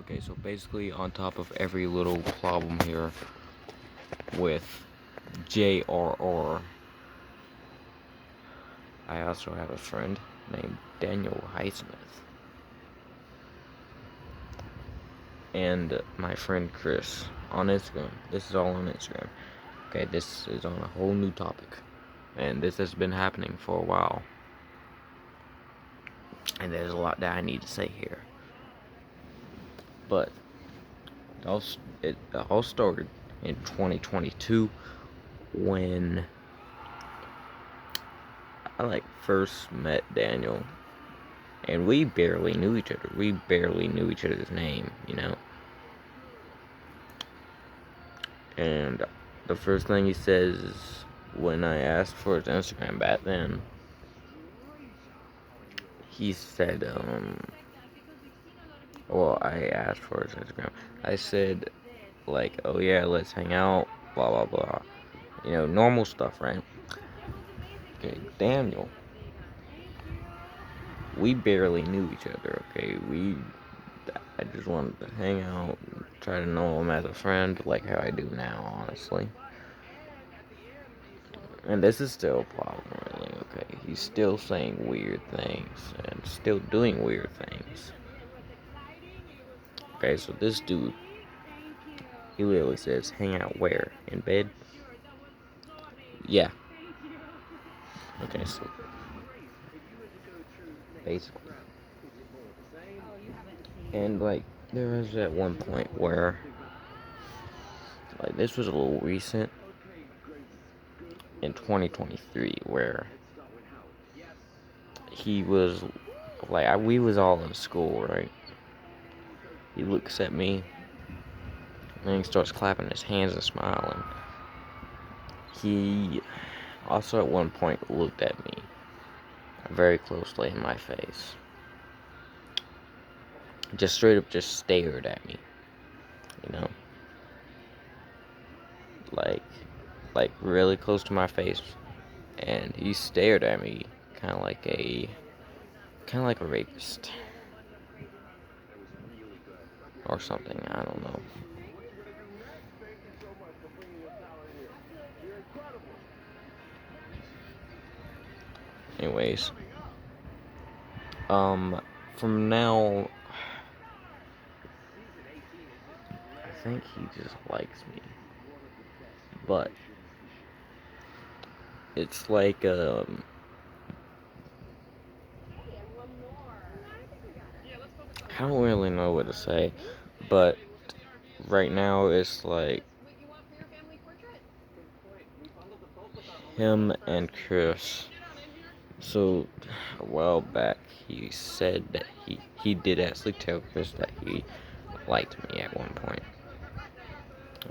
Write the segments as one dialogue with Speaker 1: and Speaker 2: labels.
Speaker 1: Okay, so basically, on top of every little problem here with JRR, I also have a friend named Daniel Highsmith. And my friend Chris on Instagram. This is all on Instagram. Okay, this is on a whole new topic. And this has been happening for a while. And there's a lot that I need to say here. But it all started in 2022 when I first met Daniel, and we barely knew each other. We barely knew each other's name, you know. And the first thing he says is, when I asked for his Instagram back then, he said, well, I asked for his Instagram. I said, like, oh yeah, let's hang out, blah blah blah. You know, normal stuff, right? Okay, Daniel, we barely knew each other, okay? I just wanted to hang out, try to know him as a friend, like how I do now, honestly. And this is still a problem, really, okay? He's still saying weird things, and still doing weird things. Okay, so this dude, he literally says, hang out where? In bed? Yeah. Okay, so basically. And, like, there was at one point where, like, this was a little recent, in 2023, where he was, like, we was all in school, right? He looks at me, and he starts clapping his hands and smiling. He also at one point looked at me very closely in my face. Just straight up just stared at me, you know? Like really close to my face. And he stared at me kinda like a rapist. Or something, I don't know. Anyways. From now, I think he just likes me. But it's like, I don't really know what to say, but right now it's like him and Chris. So a while back he said that he did actually tell Chris that he liked me at one point.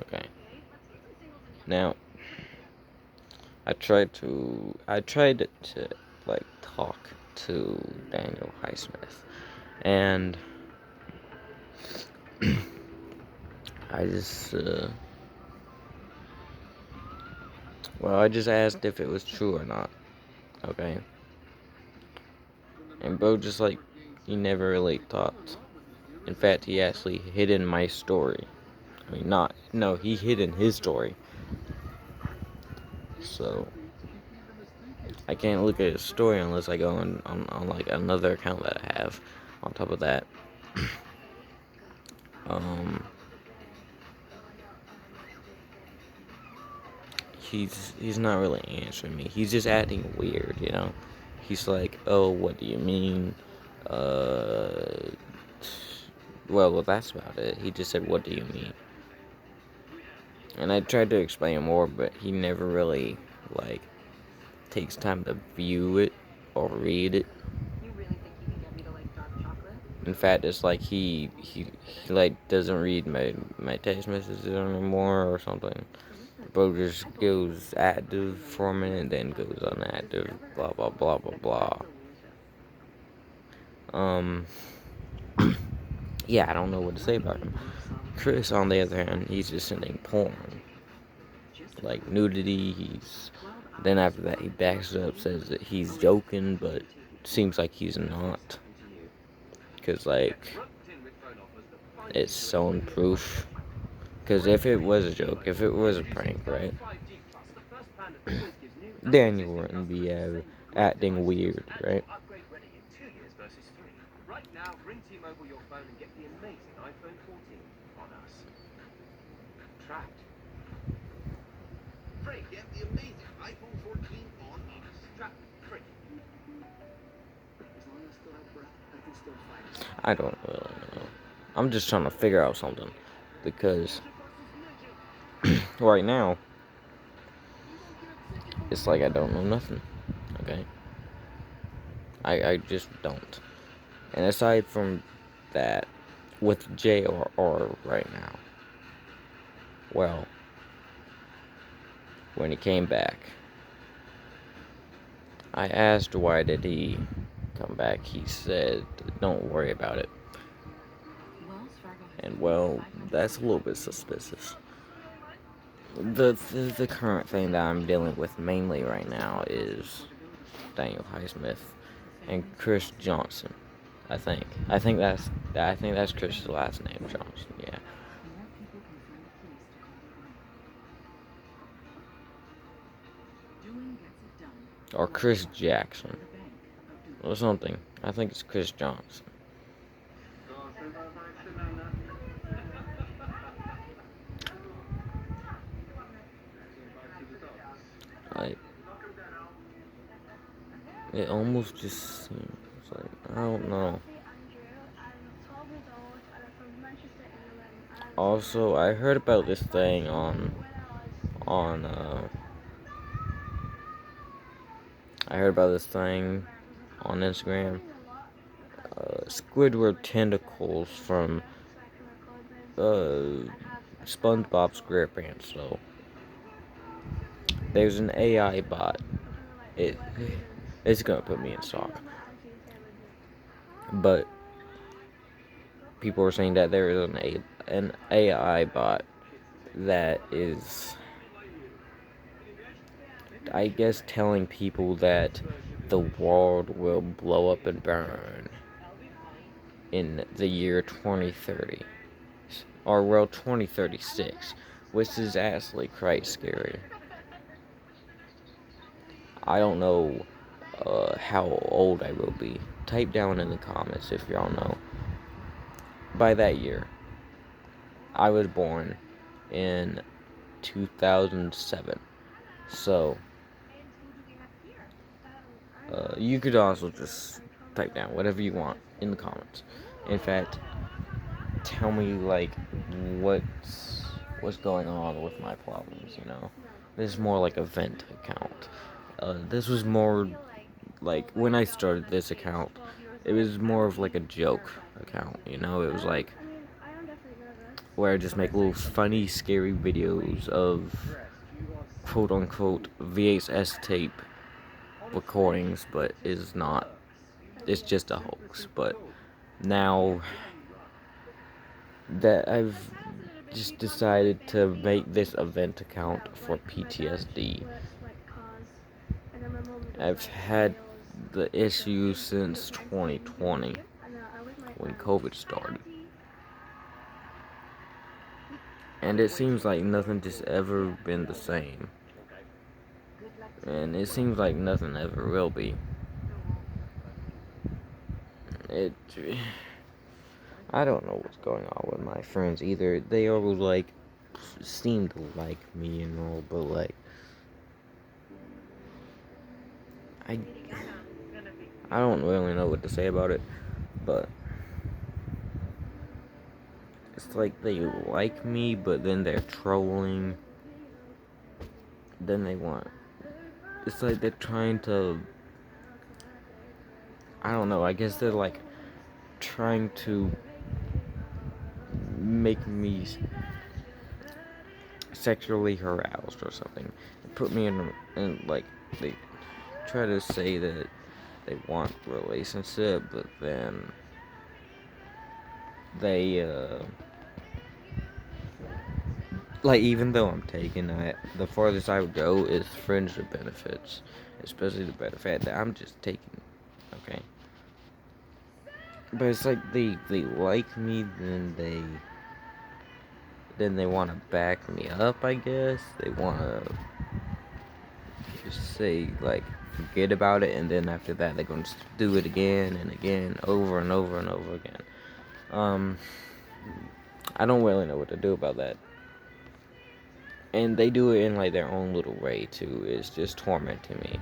Speaker 1: Okay. Now I tried to like talk to Daniel Highsmith, and I just I just asked if it was true or not. Okay. And bro just like, he never really thought. In fact, he actually hid in my story. I mean, no, he hid in his story. So I can't look at his story unless I go on like another account that I have. On top of that, he's not really answering me. He's just acting weird, you know. He's like, oh, what do you mean? Well, that's about it. He just said, what do you mean? And I tried to explain more, but he never really, like, takes time to view it or read it. In fact, it's like he like doesn't read my text messages anymore or something. Bro just goes active for a minute, then goes inactive, blah blah blah blah blah. Yeah, I don't know what to say about him. Chris, on the other hand, he's just sending porn, like nudity. Then after that he backs up, says that he's joking, but seems like he's not. Cause like, it's shown proof. Because if it was a joke, if it was a prank, right, Daniel wouldn't be acting weird, right?
Speaker 2: Right now, ring T-Mobile your phone and get the amazing iPhone 14 on us. Trapped.
Speaker 3: Frank, get the amazing iPhone 14 on us.
Speaker 2: Trapped. Free.
Speaker 3: As long as I still have breath, I can still fight.
Speaker 1: I don't really know. I'm just trying to figure out something. Because right now, it's like I don't know nothing. Okay? I just don't. And aside from that, with JRR right now, well, when he came back, I asked why did he come back. He said, don't worry about it. And well, that's a little bit suspicious. The current thing that I'm dealing with mainly right now is Daniel Highsmith and Chris Johnson. I think that's Chris's last name, Johnson. Yeah. Or Chris Jackson or something. I think it's Chris Johnson. Like, it almost just seems like, I don't know. Also, I heard about this thing on I heard about this thing on Instagram. Squidward tentacles from SpongeBob SquarePants. So there's an AI bot. It's gonna put me in shock. But people are saying that there is an AI bot that is, I guess, telling people that the world will blow up and burn in the year 2030. Or, well, 2036. Which is actually quite scary. I don't know how old I will be. Type down in the comments if y'all know. By that year, I was born in 2007. So, you could also just type down whatever you want in the comments. In fact, tell me like what's going on with my problems. This is more like a vent account. This was more like when I started this account. It was more of like a joke account. It was like where I just make little funny, scary videos of quote unquote VHS tape recordings, but it's not. It's just a hoax. But now that I've just decided to make this event account for PTSD, I've had the issue since 2020 when COVID started. And it seems like nothing just ever been the same. And it seems like nothing ever will be. I don't know what's going on with my friends either. They always seem to like me and all, but I don't really know what to say about it, but it's like they like me, but then they're trolling. Then it's like they're trying to, I don't know, I guess they're like trying to make me sexually harassed or something. Put me in like, they try to say that they want a relationship, but then they like, even though I'm taken, the farthest I would go is friendship benefits, especially the fact that I'm just taken. Okay, but it's like they like me, then they want to back me up. I guess they want to just say like forget about it, and then after that they're going to do it again and again, over and over and over again. Um, I don't really know what to do about that. And they do it in like their own little way too. It's just tormenting me.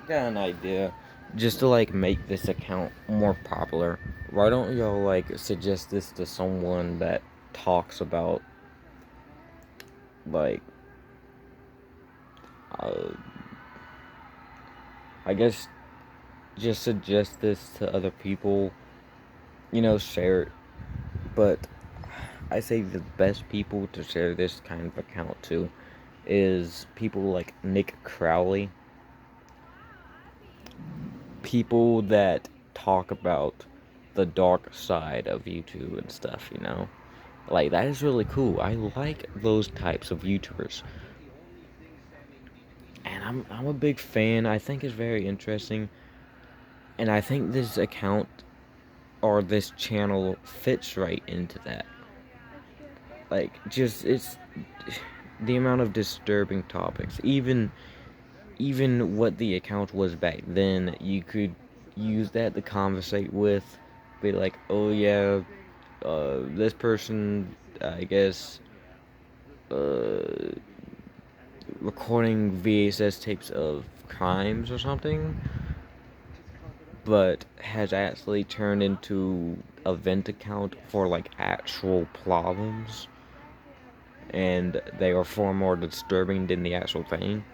Speaker 1: I got an idea. Just to like make this account more popular, why don't y'all like suggest this to someone that talks about like uh, I guess just suggest this to other people, share it. But I say the best people to share this kind of account to is people like Nick Crowley, people that talk about the dark side of YouTube and stuff. Like, that is really cool. I like those types of YouTubers. And I'm a big fan. I think it's very interesting. And I think this account or this channel fits right into that. Like, just it's the amount of disturbing topics. Even what the account was back then, you could use that to conversate with. Be like, oh yeah, this person, I guess, uh, recording VHS tapes of crimes or something, but has actually turned into a vent account for like actual problems, and they are far more disturbing than the actual thing.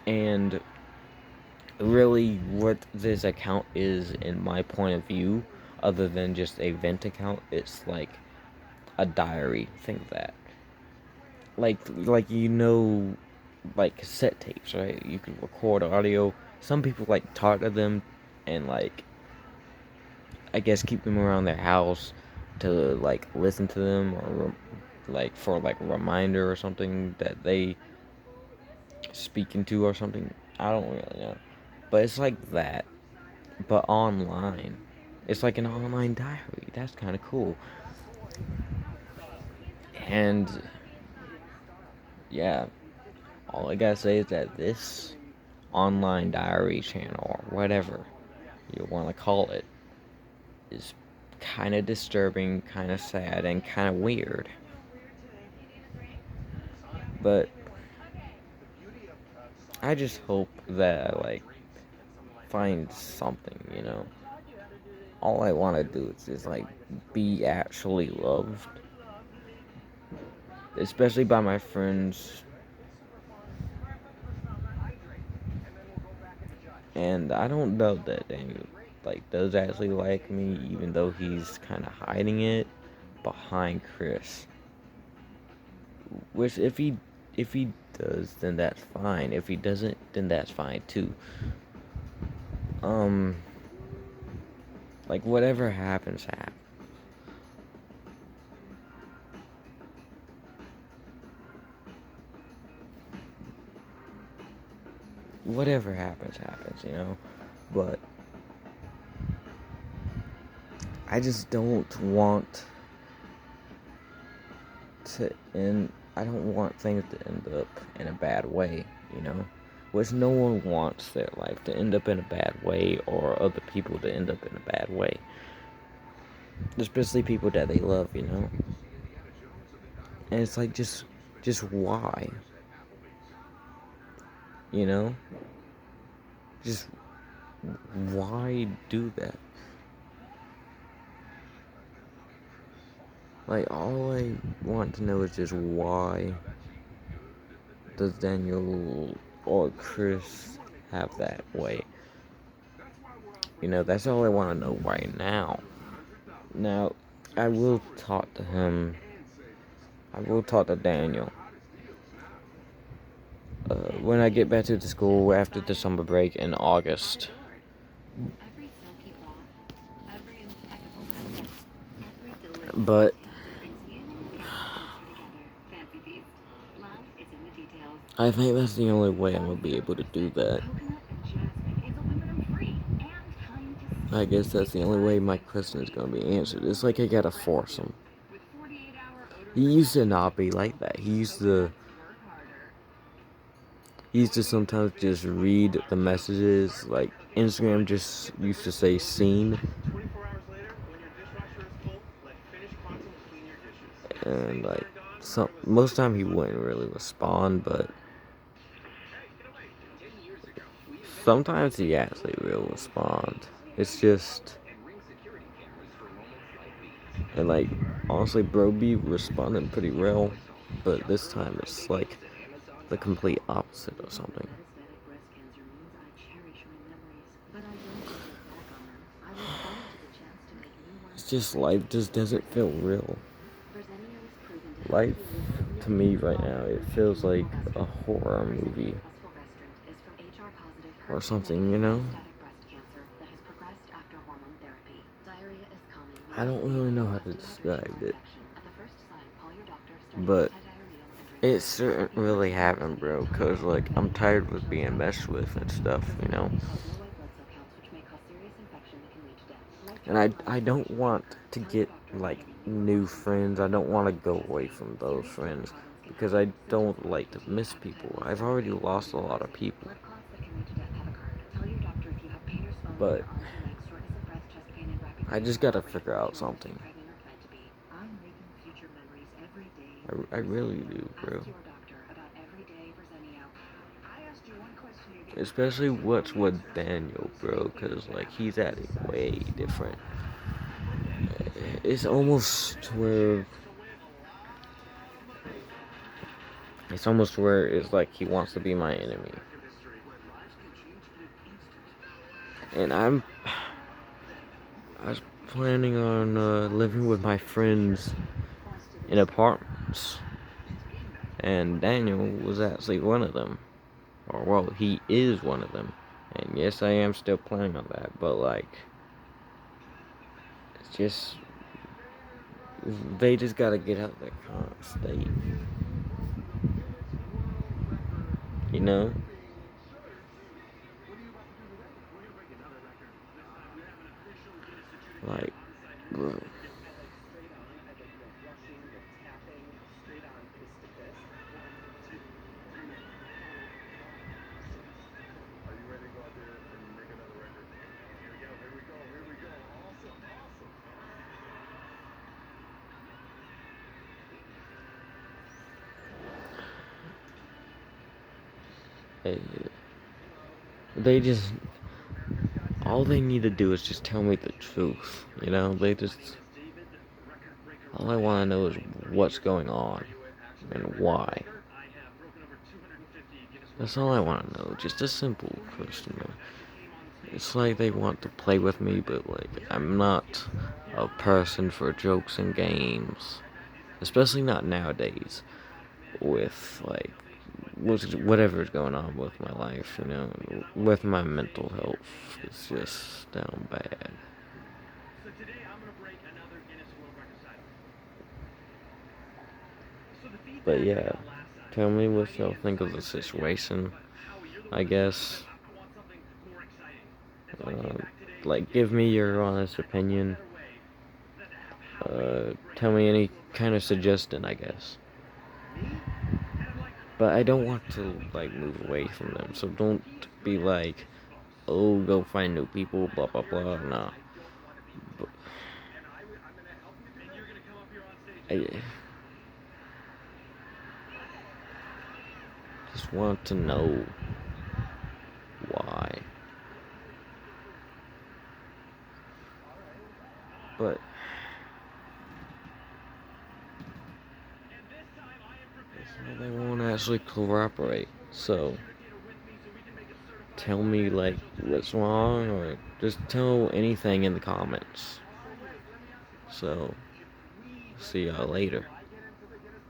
Speaker 1: And really, what this account is, in my point of view, other than just a vent account, it's like a diary. Think of that. Like like cassette tapes, right? You can record audio. Some people like talk to them and like I guess keep them around their house to like listen to them or like for like a reminder or something that they speaking to or something. I don't really know. But it's like that, but online. It's like an online diary. That's kind of cool. And yeah, all I gotta say is that this online diary channel or whatever you want to call it is kind of disturbing, kind of sad, and kind of weird. But I just hope that I like find something. All I want to do is just like be actually loved, especially by my friends. And I don't doubt that Daniel like does actually like me, even though he's kind of hiding it behind Chris. Which if he does, then that's fine. If he doesn't, then that's fine too. Um, like whatever happens, happens. Whatever happens, happens. But I just don't want to end. I don't want things to end up in a bad way. Which no one wants their life to end up in a bad way or other people to end up in a bad way. Especially people that they love. And it's like just why? You know? Just why do that? Like all I want to know is just why does Daniel or Chris have that way. You know, that's all I want to know right now. Now, I will talk to him. I will talk to Daniel. When I get back to the school after the summer break in August. But I think that's the only way I'm gonna be able to do that. I guess that's the only way my question is gonna be answered. It's like I gotta force him. He used to not be like that. He used to sometimes just read the messages. Like Instagram just used to say seen,
Speaker 2: 24 hours later, when your dishwasher is full, let Finish Quantum clean your dishes.
Speaker 1: and like most time he wouldn't really respond, but
Speaker 2: Hey, get away. 10 years ago, we invented
Speaker 1: sometimes he actually will respond. It's just
Speaker 2: and ring security cameras for moments like these.
Speaker 1: and like honestly, bro, be responding pretty well, but this time it's like the complete opposite of something. It's just life just doesn't feel real. Life to me right now, it feels like a horror movie or something, you know? I don't really know how to describe it, but it certain really happened, bro, cause like I'm tired with being messed with and stuff, you know? And I don't want to get like new friends. I don't want to go away from those friends because I don't like to miss people. I've already lost a lot of people. But I just gotta figure out something. I really do, bro. Especially what's with Daniel, bro, because like he's acting way different. It's almost where it's like he wants to be my enemy. And I was planning on living with my friends in apartments, and Daniel was actually one of them. Or well, he is one of them. And yes, I am still planning on that, but like, it's just they just gotta get out of their current state, you know? Like, bro. eh, They just all they need to do is just tell me the truth, you know? All I want to know is what's going on and why. That's all I want to know. Just a simple question. It's like they want to play with me, but like I'm not a person for jokes and games, especially not nowadays. With like whatever's going on with my life, you know, with my mental health, it's just down bad.
Speaker 2: So today I'm gonna break another Guinness World Record title. So the
Speaker 1: But
Speaker 2: feedback I
Speaker 1: yeah,
Speaker 2: got last time,
Speaker 1: tell me what
Speaker 2: Heidi
Speaker 1: y'all
Speaker 2: and
Speaker 1: think of the
Speaker 2: Simon said yes,
Speaker 1: situation.
Speaker 2: but Howie, you're the
Speaker 1: I
Speaker 2: one that knows.
Speaker 1: guess,
Speaker 2: I want something more exciting. And so I came back today to
Speaker 1: like,
Speaker 2: give
Speaker 1: give
Speaker 2: you
Speaker 1: me
Speaker 2: the
Speaker 1: your
Speaker 2: best
Speaker 1: honest
Speaker 2: and what
Speaker 1: opinion.
Speaker 2: better way than to have Howie break
Speaker 1: Tell
Speaker 2: a
Speaker 1: me any
Speaker 2: Guinness World
Speaker 1: kind
Speaker 2: Record
Speaker 1: of
Speaker 2: title.
Speaker 1: suggestion, I guess.
Speaker 2: Me? And I'm like,
Speaker 1: But I don't
Speaker 2: what is
Speaker 1: want to
Speaker 2: Howie
Speaker 1: like
Speaker 2: gonna have
Speaker 1: move
Speaker 2: to
Speaker 1: away
Speaker 2: fight
Speaker 1: from them.
Speaker 2: Howie?
Speaker 1: So don't
Speaker 2: He's
Speaker 1: be
Speaker 2: good at
Speaker 1: like,
Speaker 2: this, folks.
Speaker 1: oh, go find new people, blah blah
Speaker 2: You're in
Speaker 1: blah.
Speaker 2: charge.
Speaker 1: Nah.
Speaker 2: I don't want to be
Speaker 1: But
Speaker 2: part of it. And I'm going to help you do that. And you're going to come up here on stage and help
Speaker 1: I
Speaker 2: me.
Speaker 1: just want to know why. But
Speaker 2: And this time I am
Speaker 1: it's
Speaker 2: prepared
Speaker 1: like
Speaker 2: as
Speaker 1: they
Speaker 2: a
Speaker 1: won't
Speaker 2: fighter.
Speaker 1: actually cooperate.
Speaker 2: I
Speaker 1: So
Speaker 2: need you to get her with me so we can make a certified
Speaker 1: tell me like what's wrong, or just tell anything in the comments. So, see y'all later.